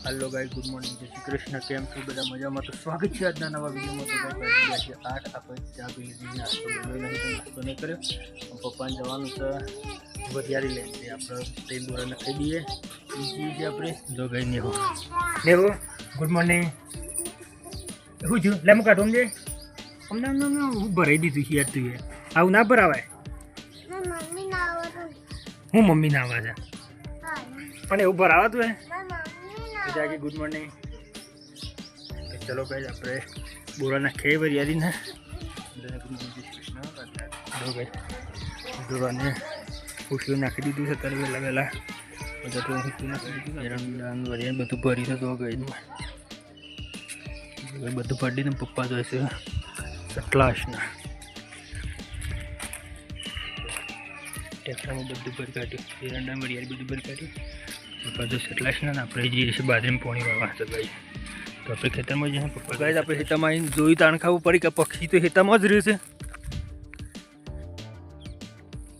Hello guys, good morning, जय श्री कृष्ण। केम छो बधा मजामां? तो स्वागत है आज नवा वीडियो में। तो गाइस आज 8 આપણે ચા પી લીધી, નાસ્તો બન્યો નહીં તો નાસ્તો નહીં કર્યો. પપ્પાને જવાનું છે વરિયાળી લઈને, આપણે તેલ દોરા નાખી દઈએ. બીજી છે આપણે જો ગઈ નેહો ગુડ મોર્નિંગ. શું થયું? લે મુકા ટોમ જે અમને હું ભરાઈ દીધું છે યાર. તું આવું ના ભરાવાય. હું મમ્મી ના આવે છે પણ એવું ભરાવા તું જાગી. Good morning. ચલો ગાઈસ આપણે બોરા નાખીએ વરિયાળીને. દોરાને ઉઠીઓ નાખી દીધું છે ત્યારે વહેલા વહેલા. બધા તો ઉઠી નાખી દીધું. વરિયાળી બધું ભરી છે તો ગઈ બધું પડીને પપ્પા જોઈ છે સટલાશના ટેકરામાં બધું ભરી કાઢ્યું. એરંડા વરિયાળી બધું ભરી કાઢ્યું. પપ્પા તો સટલાશના આપણે જઈએ છીએ બાજરીમાં પાણી વાળવા હતા ગાઈ. તો આપણે ખેતરમાં જઈએ પપ્પા. ગાઈ આપણે ખેતરમાં આવીને જોયું તાણ ખાવું પડી કે પક્ષી તો ખેતરમાં જ રહેશે.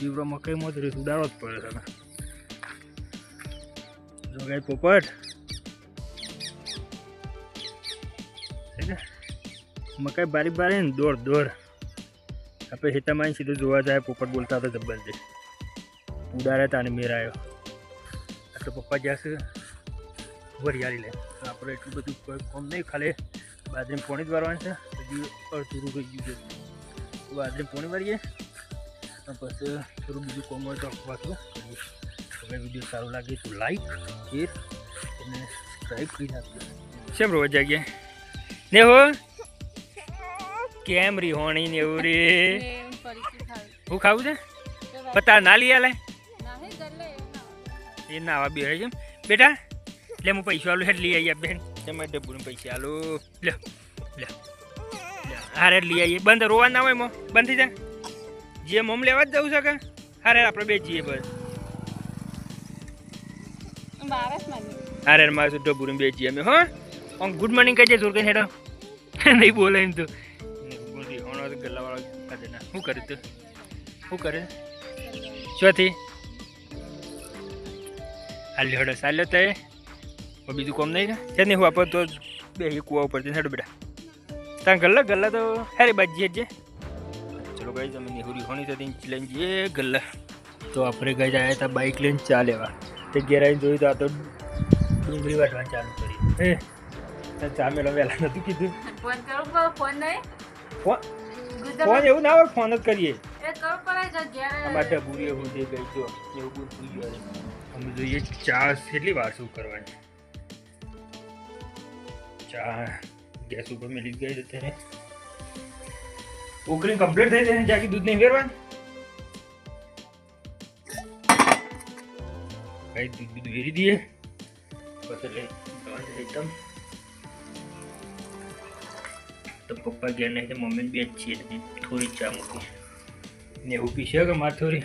જીવરો મકાઈમાં જ રહેશે, ઉડાડવા જ પડે છે. જો ગાઈ પોપટ મકાઈ બારી બારી ને દોડ દોડ. આપણે ખેતરમાં આવીને સીધું જોવા જાય પોપટ બોલતા હતા જબરજસ્ત. ઉડાડ્યા તાને મેરાયો. એટલે પપ્પા જશે વરિયાળી લે. આપણે એટલું બધું કોઈ કોમ નહીં, ખાલી બાજરીમાં પોણી જ વારવાનું છે. હજુ અડધું થઈ ગયું છે. બાજરીમાં પોણી વારીએ પછી થોડું બીજું કોમ હોય તો વાંચવું. હવે વિડીયો સારું લાગે તો લાઈક શેર અને સબસ્ક્રાઈબ કરી નાખજો. શેમ રોજ જાગીએ ને હો કેમ રી હોણી ને એવું રે હું ખાવું છે પતા ના લઈ આલે એ ના આવા બે છે બેટા. એટલે હું પૈસા આલું હેઠ લઈ આવી બેન. તમારે ડબ્બુને પૈસા આલો લે લે હારે લઈ આવીએ. બંધ રોવા ના હોય મો બંધ થઈ જાય. જે મમ લેવા જ જવું છે કે હારે આપણે બે જઈએ બસ. હારે મારે શું ડબ્બુને બે જઈએ અમે. હા ગુડ મોર્નિંગ કહેજે જોર કઈ હેડો નહીં બોલે એમ તો. ગલ્લાવાળો શું કરે તું? શું કરે શોથી હાલ્યો હેડો ચાલ્યો તો બીજું કોમ નહીં છે નહીં. હું આપો તો બે કુવા ઉપર હેડો બેટા. ત્યાં ગલ્લા ગલ્લા તો હારી બાજી જ. ચલો ગઈ તમે નેહુરી હોણી તો લઈને જઈએ ગલ્લા. તો આપણે ગઈ આવ્યા હતા બાઇક લઈને ચા લેવા. તે ઘેર આવીને જોયું તો આ તો ડુંગળી વાટવાનું ચાલુ કરી. ચા મેળો વહેલા નહોતું કીધું. ફોન એવું ના હોય, ફોન જ કરીએ. માટે બુરી એવું થઈ ગઈ તો એવું બધું થઈ ગયું. અમે જોઈએ ચા કેટલી વાર શું કરવાની. ચા ગેસ ઉપર મેલી ગઈ અત્યારે ઉકળી કમ્પ્લીટ થઈ જાય. જાકી દૂધ નહીં ફેરવાનું. કઈ દૂધ બધું વેરી દઈએ પછી એકદમ. તો પપ્પા ગયા નહીં તો મમ્મી બે જ છીએ. થોડી ચા મૂકી ને એવું પીશે કે મારે થોડી.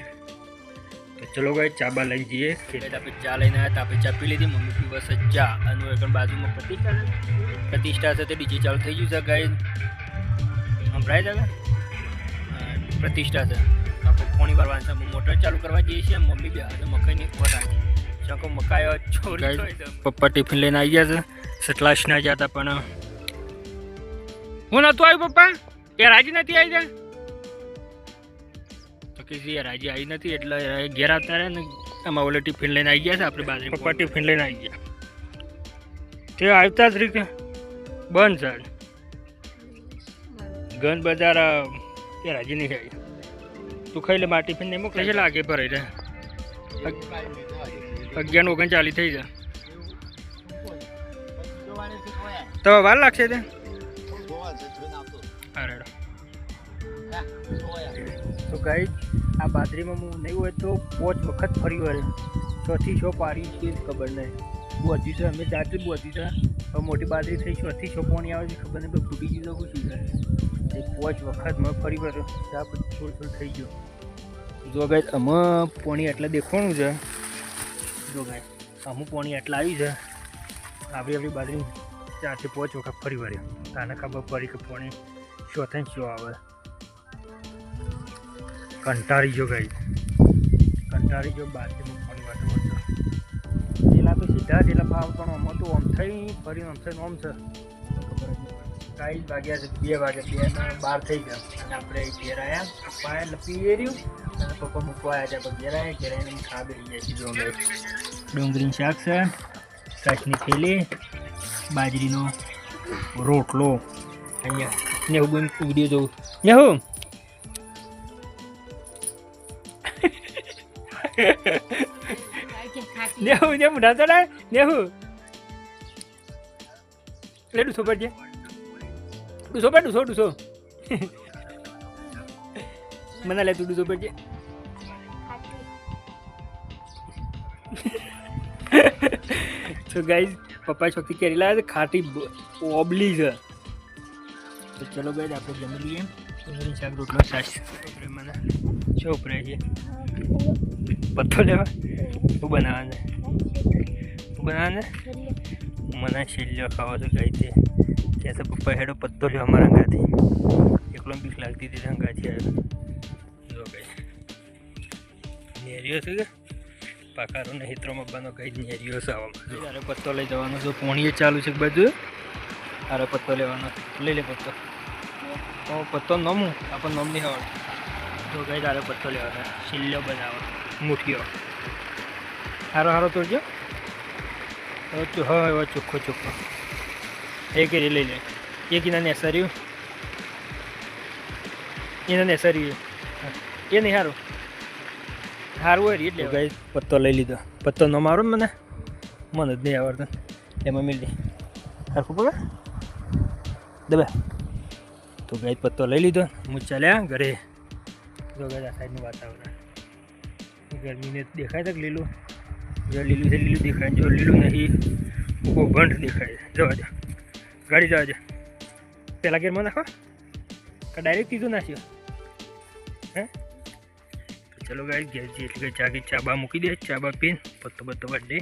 તો ચલો ગાઈ ચા બા લઈને જઈએ. આપણે ચા લઈને આવ્યા તો આપણે ચા પી લીધી. મમ્મી પી બસ ચા અને એક બાજુમાં પ્રતિષ્ઠા છે તે ડીજે ચાલુ થઈ ગયું છે ગાઈ. સંભળાય છે પ્રતિષ્ઠા છે. આપણે પોણી વારવાનું છે. મોટર ચાલુ કરવા જઈએ છીએ. મમ્મી બે હાથે મકાઈની ખોરાક શંકો મકાઈ છોડી. પપ્પા ટિફિન લઈને આવી ગયા છે. સટલાશ ના જતા પણ હું નહોતું આવ્યું પપ્પા. એ રાજી નથી આવી જાય તો કે રાજી આવી નથી એટલે ઘેર આવતા રહે ને. આમાં ઓલે ટિફિન લઈને આવી ગયા છે આપણે બાજુ. પપ્પા ટિફિન લઈને આવી ગયા તે આવતા જ રીતે બંધ છે. ગંજ બજાર એ રાજી નહીં આવી. તું ખાઈ લે મારા ટિફિન નહીં મોકલે છે. લાગે ભરાઈ રહે 11:39 થઈ જાય તો વાર લાગશે તે. તો ગાઈ આ બાજરીમાં હું નહીં હોય તો 5 વખત ફરી વળે. 6 થી 6 પાડી છે ખબર નહીં. બોધી છે અમે જાતે બોધી છે. હવે મોટી બાજરી થઈ 6 થી 6 પાણી આવે છે ખબર નહીં. ફૂટી ગયું તો શું થાય. 5 વખત મેં ફરી વળે ત્યાં પછી થોડું થઈ ગયો. જો ગાઈ અમે પાણી એટલે દેખવાનું છે. જો ગાઈ અમુક પાણી એટલા આવી છે. આપણી બાજરી 4 થી 5 વખત ફરી વળ્યા. તાને ખબર પડી કે પાણી શું થાય શું આવે. કંટાળી જો ગાઈ કંટાળી જો બાજરીમાં પાણી વાટો છે એટલે ભાવ પણ આમ હતું, આમ થઈ ફરીને આમ થઈને આમ છે ગાઈસ. વાગ્યા છે 2 વાગે, 2:12 થઈ ગયા અને આપણે ઘેર આવ્યા. પપ્પા એટલે પીએ રહ્યું અને પપ્પા મૂકવા આવ્યા હતા. ઘેર આવ્યા, ઘેર આવીને ખા બેસી જાય છે. જો ડુંગળીનું શાક છે, કાચની થેલી, બાજરીનો રોટલો. અહીંયા નેહુ બોન વિડીયો જોઉં. નેહુ નેહુ નેહુ ડાતો ડા નેહુ લે ડૂસો પડજે, ડૂસો પડ, ડૂસો મને લે તું ડૂસો પડજે. તો ગાઈઝ પપ્પા છોકરી કેરી લાવે છે, ખાટી ઓબલી છે. તો ચલો ગાઈઝ આપણે જમી લઈએ. ડુંગળી શાક રોટલો છાશ. મને શું ઉપરે છે પત્તો લેવા? શું બનાવવાને? મને છેલ્લો ખાવા તો ગઈ છે ત્યાં તો પપ્પા હેડો પત્તો લ્યો અમારા અંગાથી. એકલો બીક લાગતી હતી અંગાથી આવ્યો. જો ગઈ નેરિયો છે કે પાકારો ને હિત્રોમાં બનો કઈ નેરિયો છે આવામાં. ત્યારે પત્તો લઈ જવાનો જો પોણીએ ચાલુ છે બધું. અરે પત્તો લેવાનો, લઈ લે પત્તો. પત્તો નમું આપણને નમ નહીં આવડે. તો ગઈ તારે પત્તો લેવાનો, છેલ્લો બનાવો મુઠીઓ. હારો તોડજો. હવે ચોખ્ખો એક લઈ લે. એક એના નેસર્યું, એ નહીં સારું હોય એટલે ગઈ પત્તો લઈ લીધો. પત્તો ન મારો મને જ નહીં આવડતો. એમાં મિલી સરખું પકડ દબે. તો ગઈ પત્તો લઈ લીધો. હું ચાલ્યા ઘરે. જો ગઈ આ સાઈડનું વાતાવરણ ગરમીને દેખાય તક લીલું. જો લીલું છે લીલું દેખાય, જો લીલું નહીં ઉભો ભંડ દેખાય. જવા દે ગાડી જવા દે. પહેલાં ગેરમાં નાખો કે ડાયરેક્ટ તીધું નાખ્યો? હે તો ચલો ગાડી ઘેર જઈએ એટલે જાગી ચાબા મૂકી દે. ચાબા પીને પત્તો કાઢી દે.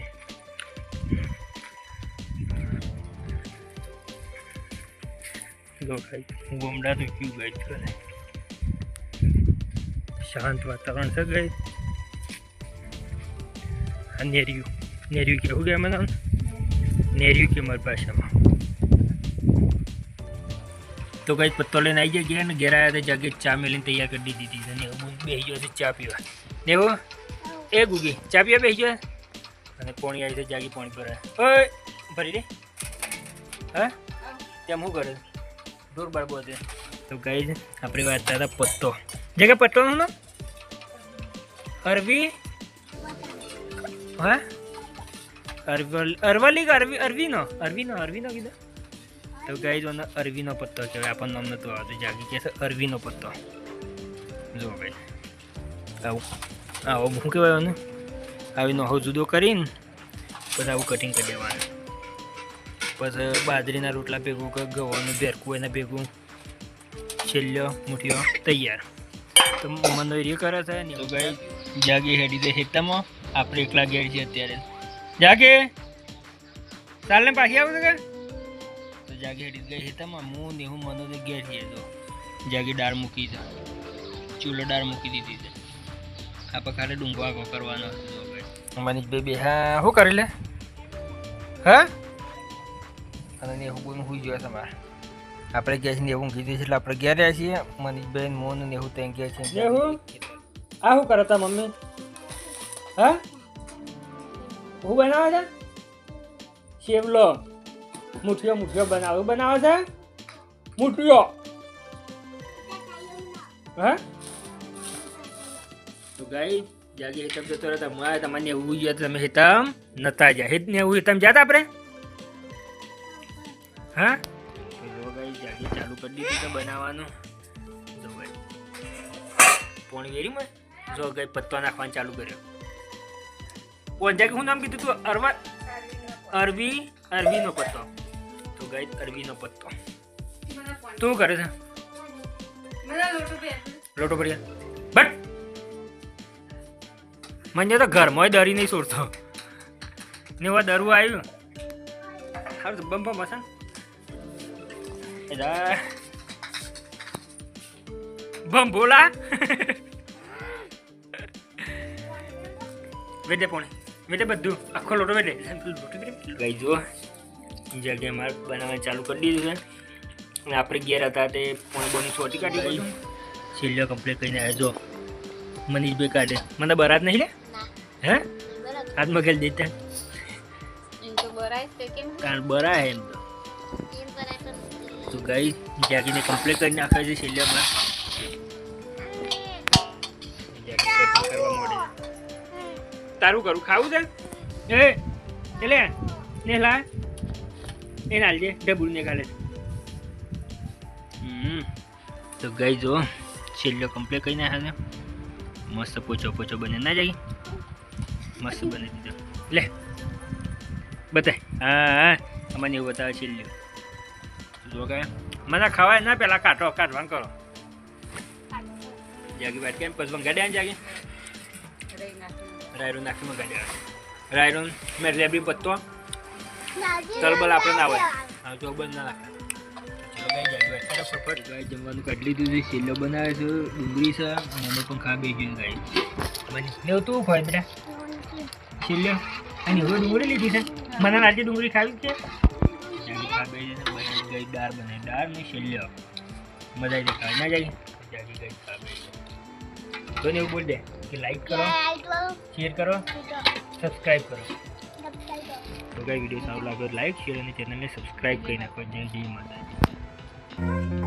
જો ગાઈ હું ગોમડાનું પીવું ગાઈ કરે. શાંત વાતાવરણ છે ગાઈ. આ નેરિયું કેવું ગયા મને? નેરિયું કે મારી ભાષામાં. તો કઈ પત્તો લઈને આવી ગયા ને ઘેર આવ્યા તો જાગે ચા મેલીને તૈયાર કરી દીધી હતી. ને બેસી ગયો છે ચા પીવા. નેવો એ ગુગી ચા પીવા બેસી ગયો. અને પોણી આવી છે જાગી પોણી પર. ઓય ભરી દે. હા તેમ શું કરે? દૂર બાળકો છે. તો કઈ છે આપણે વાત હતા પત્તો. જગ્યા પત્તોનું નામ અરવી. હા અરવલી કે અરવીનો કીધો. તો ગાઈ જો અરવીનો પત્તો કહેવાય. આપણને નામ નહોતું આવતું. જાગી કહે છે અરવીનો પત્તો. જો ભાઈ આવો શું કહેવાય આનું? આવીનો હવે જુદો કરીને પછી આવું કટિંગ કરી દેવાનું. પછી બાજરીના રોટલા ભેગું કે ગવાનું ભેરકું એના ભેગું છેલ્લો મુઠીઓ તૈયાર. તો મને એ કરે છે ને. તો ગાઈ જાગી હેડી દે હેતામાં. આપણે એકલા ઘેર છીએ અત્યારે. જાગે ચાલ ને પાછી આવું કે? તો જાગે હેડી ગઈ હેતામાં. હું ને હું મનો ઘેર છીએ. તો જાગી દાળ મૂકી છે, ચૂલો દાળ મૂકી દીધી છે. આપણે ખાલી ડુંગો આગો કરવાનો. મનીષ બેબી હા શું કરી લે? હા અને નેહું બોનું સુઈ ગયો તમારે. આપણે ગયા છીએ નેહું કીધું છે એટલે આપણે ઘેર રહ્યા છીએ. મનીષબેન મોન નેહું ત્યાં ગયા છે. નેહું આ શું કરે તા મમ્મી? હા હું બનાવે છે? શેવલો મુઠીઓ બનાવે છે. મુઠીઓ હા. તો ગાઈ જાગે હેતમ જતો રહેતા. હું તમારે એવું ગયા તમે હેતમ નતા જાય. હેત ને એવું હેતમ જતા આપણે. હા જો ગાઈ જાગે ચાલુ કરી દીધું છે બનાવવાનું. જો ગાઈ પોણી વેરી માં જો ગાઈ પત્તો નાખવાનું ચાલુ કર્યો. કોણ જાગે શું નામ કીધું તું? અરવીનો પત્તો. તો ગાઈ અરવીનો પત્તો. તું કરે છે? લોટો પડ્યા બટ મને તો ઘરમાં દરી નહીં છોડતો ને. એવા દરવું આવ્યું સારું તો બમ હશે બમ બોલા. વેદે પોણે એટલે બધું આખો લોટો એટલે ગઈ જુઓ જગ્યાએ મારે બનાવવાનું ચાલુ કરી દીધું છે અને આપણે ઘેર હતા તે પોણી છોટી કાઢી ગઈ છેલ્લો કમ્પ્લીટ કરીને આવ્યો જો મનીષભાઈ કાઢે મને બરાત નહીં લે હે હાથમાં ખેલ દેતા કારણ બરાય એમ તો ગઈ જાગીને કમ્પ્લીટ કરી નાખે છે છેલ્લે હમણાં તારું કરું ખાવું છે એ એટલે ને લા એ નાલજે ડબુલ ને ખાલે તો ગઈ જો છેલ્લો કમ્પ્લીટ કરી નાખે છે મસ્ત પોચો પોચો બને ના જાય મસ્ત બની દીધો લે બતાય હા અમને એવું બતાવે છેલ્લું જો કે મને ખવાય ના પેલા કાઢવાનું કરો જાગી વાત કેમ પછી ગાડ્યા ને જાગી રાયરો નાખી માં ગાડ્યા રાયરો મેં રેબડી પત્તો તલબલ આપણે ના હોય હા તો બંધ ના નાખે ફટાફટ ગાય જમવાનું કાઢી લીધું છે છેલ્લો બનાવે છે ડુંગળી છે મને પણ ખા બે ગયું ગાય મને તું ખોય બેટા છેલ્લો અને હવે ડુંગળી લીધી છે મને આજે ડુંગળી ખાવી છે ખા બે ગઈ દાળ બને દાળ ને છેલ્લો મજા આવી ખાય ના જાય જાગી ગઈ ખા બે તો એવું બોલ દે કે લાઈક કરો શેર કરો સબસ્ક્રાઈબ કરો તો કઈ વિડીયો સારું લાગ્યો લાઈક શેર અને ચેનલને સબસ્ક્રાઈબ કરી નાખો જય જય માતાજી